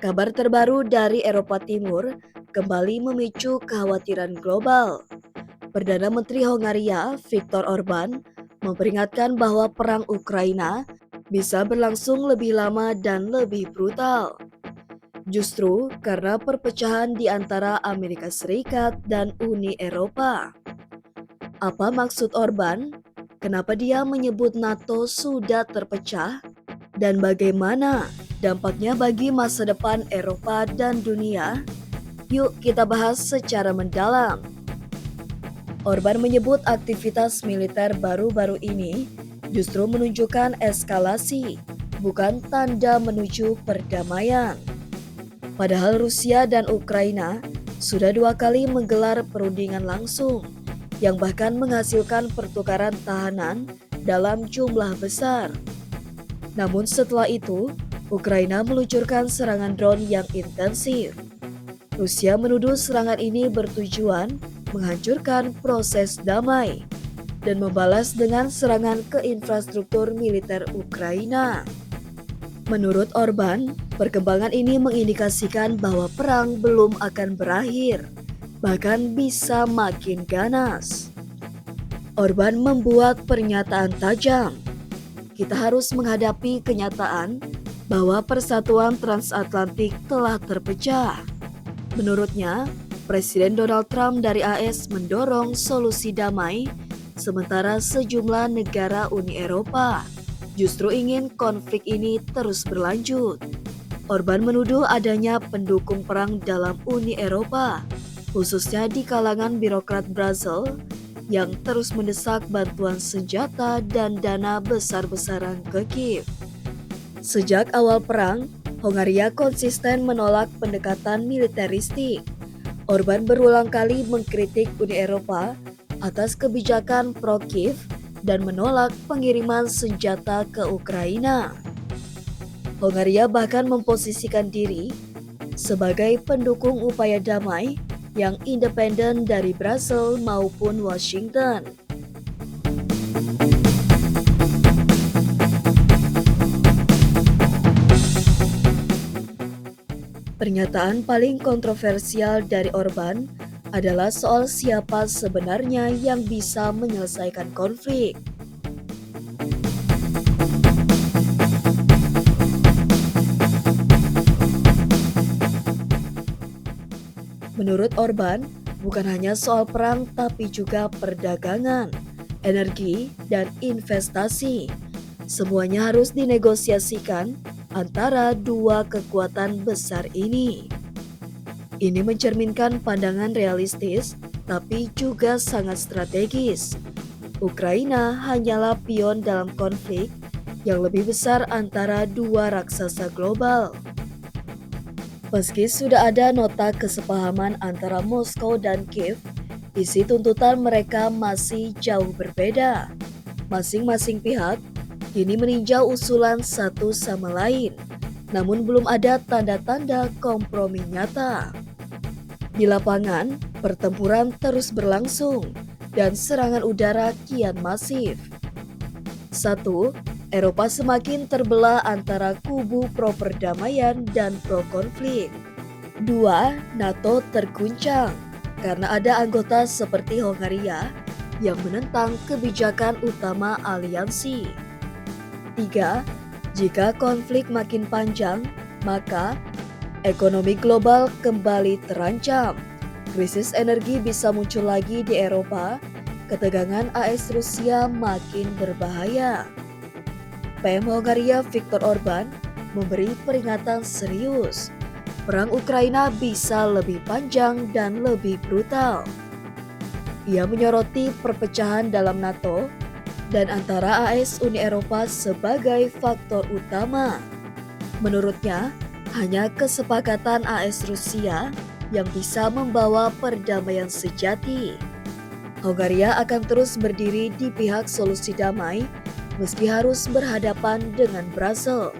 Kabar terbaru dari Eropa Timur kembali memicu kekhawatiran global. Perdana Menteri Hongaria, Viktor Orban, memperingatkan bahwa perang Ukraina bisa berlangsung lebih lama dan lebih brutal. Justru karena perpecahan di antara Amerika Serikat dan Uni Eropa. Apa maksud Orban? Kenapa dia menyebut NATO sudah terpecah? Dan bagaimana dampaknya bagi masa depan Eropa dan dunia? Yuk kita bahas secara mendalam. Orban menyebut aktivitas militer baru-baru ini justru menunjukkan eskalasi, bukan tanda menuju perdamaian. Padahal Rusia dan Ukraina sudah 2 kali menggelar perundingan langsung, yang bahkan menghasilkan pertukaran tahanan dalam jumlah besar. Namun setelah itu, Ukraina meluncurkan serangan drone yang intensif. Rusia menuduh serangan ini bertujuan menghancurkan proses damai dan membalas dengan serangan ke infrastruktur militer Ukraina. Menurut Orban, perkembangan ini mengindikasikan bahwa perang belum akan berakhir, bahkan bisa makin ganas. Orban membuat pernyataan tajam. Kita harus menghadapi kenyataan bahwa persatuan transatlantik telah terpecah. Menurutnya, Presiden Donald Trump dari AS mendorong solusi damai, sementara sejumlah negara Uni Eropa justru ingin konflik ini terus berlanjut. Orban menuduh adanya pendukung perang dalam Uni Eropa, khususnya di kalangan birokrat Brasil, yang terus mendesak bantuan senjata dan dana besar-besaran ke Kiev. Sejak awal perang, Hongaria konsisten menolak pendekatan militeristik. Orban berulang kali mengkritik Uni Eropa atas kebijakan pro-Kiev dan menolak pengiriman senjata ke Ukraina. Hongaria bahkan memposisikan diri sebagai pendukung upaya damai yang independen dari Brasil maupun Washington. Pernyataan paling kontroversial dari Orban adalah soal siapa sebenarnya yang bisa menyelesaikan konflik. Menurut Orban, bukan hanya soal perang tapi juga perdagangan, energi, dan investasi. Semuanya harus dinegosiasikan antara dua kekuatan besar ini. Ini mencerminkan pandangan realistis tapi juga sangat strategis. Ukraina hanyalah pion dalam konflik yang lebih besar antara dua raksasa global. Meski sudah ada nota kesepahaman antara Moskow dan Kiev, isi tuntutan mereka masih jauh berbeda. Masing-masing pihak kini meninjau usulan satu sama lain, namun belum ada tanda-tanda kompromi nyata. Di lapangan, pertempuran terus berlangsung dan serangan udara kian masif. 1. Eropa semakin terbelah antara kubu pro-perdamaian dan pro-konflik. 2. NATO terguncang karena ada anggota seperti Hongaria yang menentang kebijakan utama aliansi. 3. Jika konflik makin panjang, maka ekonomi global kembali terancam. Krisis energi bisa muncul lagi di Eropa. Ketegangan AS Rusia makin berbahaya. PM Hongaria Viktor Orban memberi peringatan serius. Perang Ukraina bisa lebih panjang dan lebih brutal. Ia menyoroti perpecahan dalam NATO dan antara AS Uni Eropa sebagai faktor utama. Menurutnya, hanya kesepakatan AS Rusia yang bisa membawa perdamaian sejati. Hongaria akan terus berdiri di pihak solusi damai meski harus berhadapan dengan Brasil.